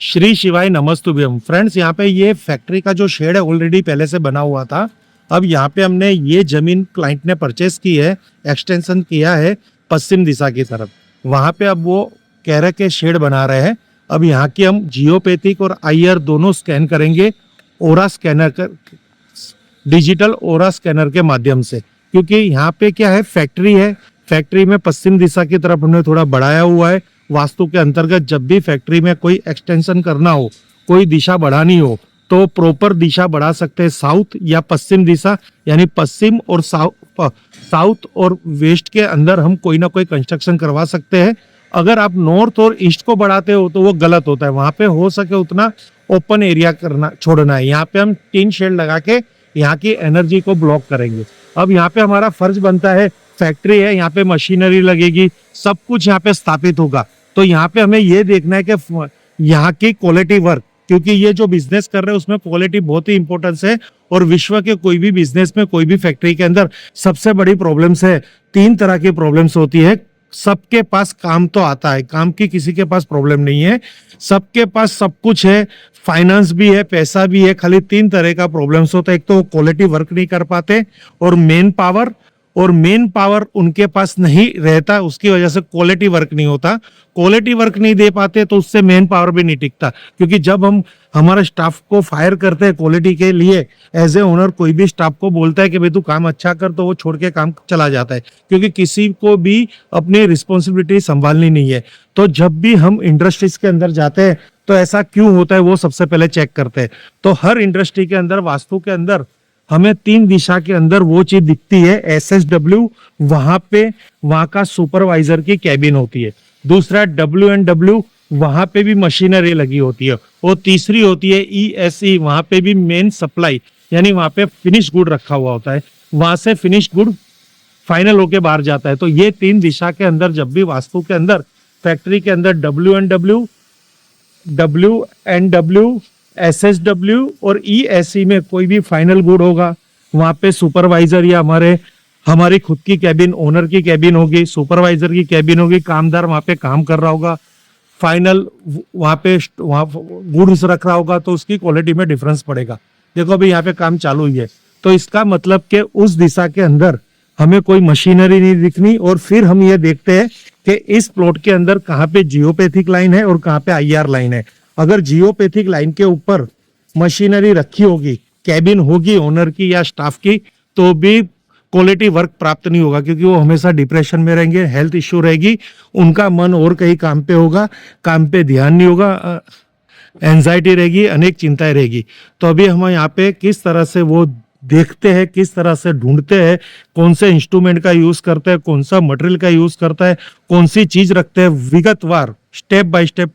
श्री शिवाय नमस्तुभ्यम। फ्रेंड्स, यहाँ पे ये फैक्ट्री का जो शेड है ऑलरेडी पहले से बना हुआ था। अब यहाँ पे हमने ये जमीन क्लाइंट ने परचेस की है, एक्सटेंशन किया है पश्चिम दिशा की तरफ। वहाँ पे अब वो कह रहे कि शेड बना रहे हैं। अब यहाँ की हम जियोपैथिक और आईआर दोनों स्कैन करेंगे ओरा स्कैनर कर, डिजिटल ओरा स्कैनर के माध्यम से, क्योंकि यहाँ पे क्या है, फैक्ट्री है। फैक्ट्री में पश्चिम दिशा की तरफ हमने थोड़ा बढ़ाया हुआ है। वास्तु के अंतर्गत जब भी फैक्ट्री में कोई एक्सटेंशन करना हो, कोई दिशा बढ़ानी हो, तो प्रॉपर दिशा बढ़ा सकते हैं साउथ या पश्चिम दिशा, यानी पश्चिम और साउथ और वेस्ट के अंदर हम कोई ना कोई कंस्ट्रक्शन करवा सकते हैं। अगर आप नॉर्थ और ईस्ट को बढ़ाते हो तो वो गलत होता है। वहां पे हो सके उतना ओपन एरिया करना छोड़ना है। यहाँ पे हम टीन शेड लगा के यहाँ की एनर्जी को ब्लॉक करेंगे। अब यहाँ पे हमारा फर्ज बनता है, फैक्ट्री है, यहाँ पे मशीनरी लगेगी, सब कुछ यहाँ पे स्थापित होगा। तो यहाँ पे हमें ये देखना है कि यहाँ की क्वालिटी वर्क, क्योंकि ये जो बिजनेस कर रहे हैं उसमें क्वालिटी बहुत ही इंपॉर्टेंस है। और विश्व के कोई भी बिजनेस में, कोई भी फैक्ट्री के अंदर सबसे बड़ी प्रॉब्लम्स है, 3 तरह की प्रॉब्लम्स होती है। सबके पास काम तो आता है, काम की किसी के पास प्रॉब्लम नहीं है, सबके पास सब कुछ है, फाइनेंस भी है, पैसा भी है। खाली 3 तरह का प्रॉब्लम्स होता है। एक तो क्वालिटी वर्क नहीं कर पाते, और मेन पावर उनके पास नहीं रहता, उसकी वजह से क्वालिटी वर्क नहीं होता। क्वालिटी वर्क नहीं दे पाते तो उससे मेन पावर भी नहीं टिकता। क्योंकि जब हम हमारे स्टाफ को फायर करते हैं क्वालिटी के लिए, एज ए ओनर कोई भी स्टाफ को बोलता है कि भाई तू काम अच्छा कर, तो वो छोड़ के काम चला जाता है, क्योंकि किसी को भी अपनी रिस्पॉन्सिबिलिटी संभालनी नहीं है। तो जब भी हम इंडस्ट्रीज के अंदर जाते हैं तो ऐसा क्यों होता है वो सबसे पहले चेक करते हैं। तो हर इंडस्ट्री के अंदर, वास्तु के अंदर हमें 3 दिशा के अंदर वो चीज दिखती है, SSW, वहां का सुपरवाइजर की कैबिन होती है। दूसरा WNW, वहां पे भी मशीनरी लगी होती है। और तीसरी होती है ESE, वहां पे भी मेन सप्लाई, यानी वहां पे फिनिश गुड रखा हुआ होता है। वहां से फिनिश गुड फाइनल होके बाहर जाता है। तो ये 3 दिशा के अंदर जब भी वास्तु के अंदर, फैक्ट्री के अंदर WNW, SSW और ESE में कोई भी फाइनल गुड होगा, वहां पे सुपरवाइजर या हमारी खुद की कैबिन, ओनर की कैबिन होगी, सुपरवाइजर की कैबिन होगी, कामदार वहां पे काम कर रहा होगा, फाइनल वहां गुड्स रख रहा होगा, तो उसकी क्वालिटी में डिफरेंस पड़ेगा। देखो अभी यहाँ पे काम चालू ही है, तो इसका मतलब कि उस दिशा के अंदर हमें कोई मशीनरी नहीं दिखनी। और फिर हम ये देखते हैं कि इस प्लॉट के अंदर कहाँ पे जियोपैथिक लाइन है और कहाँ पे IR लाइन है। अगर जियोपैथिक लाइन के ऊपर मशीनरी रखी होगी, कैबिन होगी ओनर की या स्टाफ की, तो भी क्वालिटी वर्क प्राप्त नहीं होगा, क्योंकि वो हमेशा डिप्रेशन में रहेंगे, हेल्थ इश्यू रहेगी, उनका मन और कहीं काम पे होगा, काम पे ध्यान नहीं होगा, एंजाइटी रहेगी, अनेक चिंताएं रहेगी। तो अभी हम यहाँ पे किस तरह से वो देखते हैं, किस तरह से ढूंढते हैं, कौन से इंस्ट्रूमेंट का यूज करते हैं, कौन सा मटेरियल का यूज करता है, कौन सी चीज रखते हैं, विगतवार स्टेप बाय स्टेप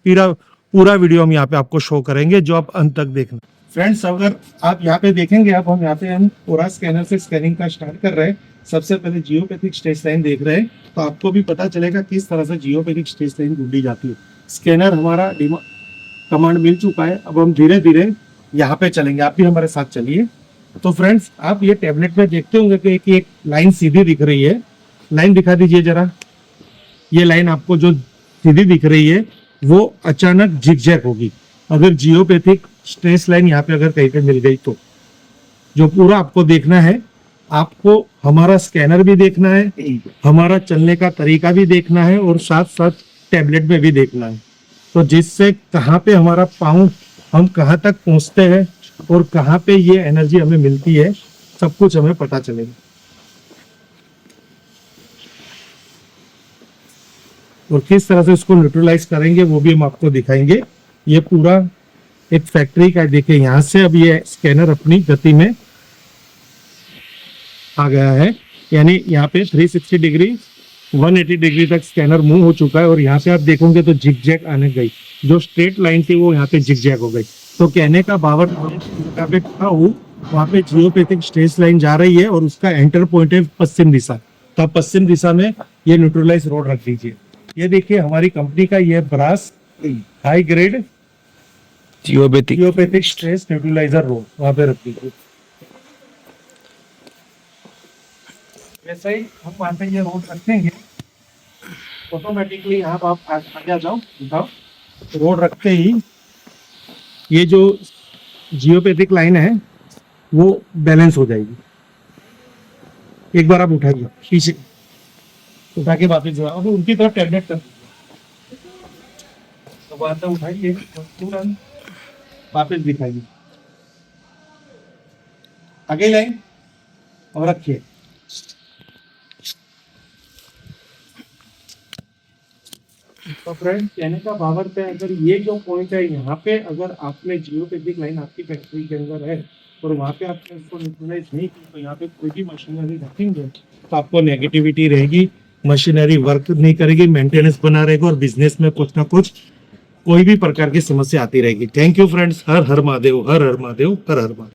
पूरा वीडियो हम यहाँ पे आपको शो करेंगे, जो आप अंत तक देखना। फ्रेंड्स, अगर आप यहाँ पे देखेंगे, अब हम यहाँ पे ओरा स्कैनर से स्कैनिंग का स्टार्ट कर रहे हैं। सबसे पहले जियोपैथिक स्ट्रेस लाइन देख रहे हैं, तो आपको भी पता चलेगा किस तरह से जियोपैथिक स्ट्रेस लाइन ढूंढी जाती है। स्कैनर हमारा कमांड मिल चुका है। अब हम धीरे धीरे यहाँ पे चलेंगे, आप भी हमारे साथ चलिए। तो फ्रेंड्स, आप ये टैबलेट में देखते होंगे कि एक लाइन सीधी दिख रही है। लाइन दिखा दीजिए जरा। ये लाइन आपको जो सीधी दिख रही है वो अचानक जिगजैग होगी। अगर जियोपैथिक स्ट्रेस लाइन यहाँ पे अगर कहीं पे मिल गई, तो जो पूरा आपको देखना है, आपको हमारा स्कैनर भी देखना है, हमारा चलने का तरीका भी देखना है, और साथ साथ टैबलेट में भी देखना है। तो जिससे कहाँ पे हमारा पाँव, हम कहाँ तक पहुंचते हैं और कहाँ पे ये एनर्जी हमें मिलती है, सब कुछ हमें पता चलेगा। और किस तरह से इसको न्यूट्रलाइज करेंगे वो भी हम आपको दिखाएंगे। ये पूरा एक फैक्ट्री का, देखिए यहाँ से अब ये स्कैनर अपनी गति में आ गया है, यानी यहाँ पे 360 डिग्री 180 डिग्री तक स्कैनर मूव हो चुका है। और यहाँ पे आप देखोगे तो जिगजैग आने गई, जो स्ट्रेट लाइन थी वो यहाँ पे जिगजैग हो गई। तो कहने का बावर वहाँ पे जियोपैथिक स्ट्रेस लाइन जा रही है और उसका एंटर पॉइंट है पश्चिम दिशा। तो आप पश्चिम दिशा में ये न्यूट्रलाइज रोड रख दीजिए। ये देखिए हमारी कंपनी का ये brass high grade geopathic stress neutralizer rod वहां पे रख दीजिए। वैसे ही हम वहां पे ये रोड रखेंगे, ऑटोमेटिकली यहाँ आप आगे आ जाओ, दिखाओ। रोड रखते ही ये जो जियोपैथिक लाइन है वो बैलेंस हो जाएगी। एक बार आप उठाइए पीछे, उठा के वापस जो अब उनकी तरफ टैबलेट कर दीजिए। तो बाद में उठाइए तुरंत वापस दिखाइए, आगे लाइन और रखिए। तो फ्रेंड कहने का भाव है, अगर ये जो पॉइंट है यहाँ पे अगर आपने जियोपैथिक लाइन आपकी फैक्ट्री के अंदर है और वहाँ पे आपने उसको न्यूट्रलाइज नहीं की, तो यहाँ पे कोई भी मशीनरी रखेंगे तो आपको नेगेटिविटी रहेगी, मशीनरी वर्क नहीं करेगी, मेंटेनेंस बना रहेगा और बिजनेस में कुछ ना कुछ कोई भी प्रकार की समस्या आती रहेगी। Thank you friends. Her her Mahadev, her her Mahadev, her her Mahadev.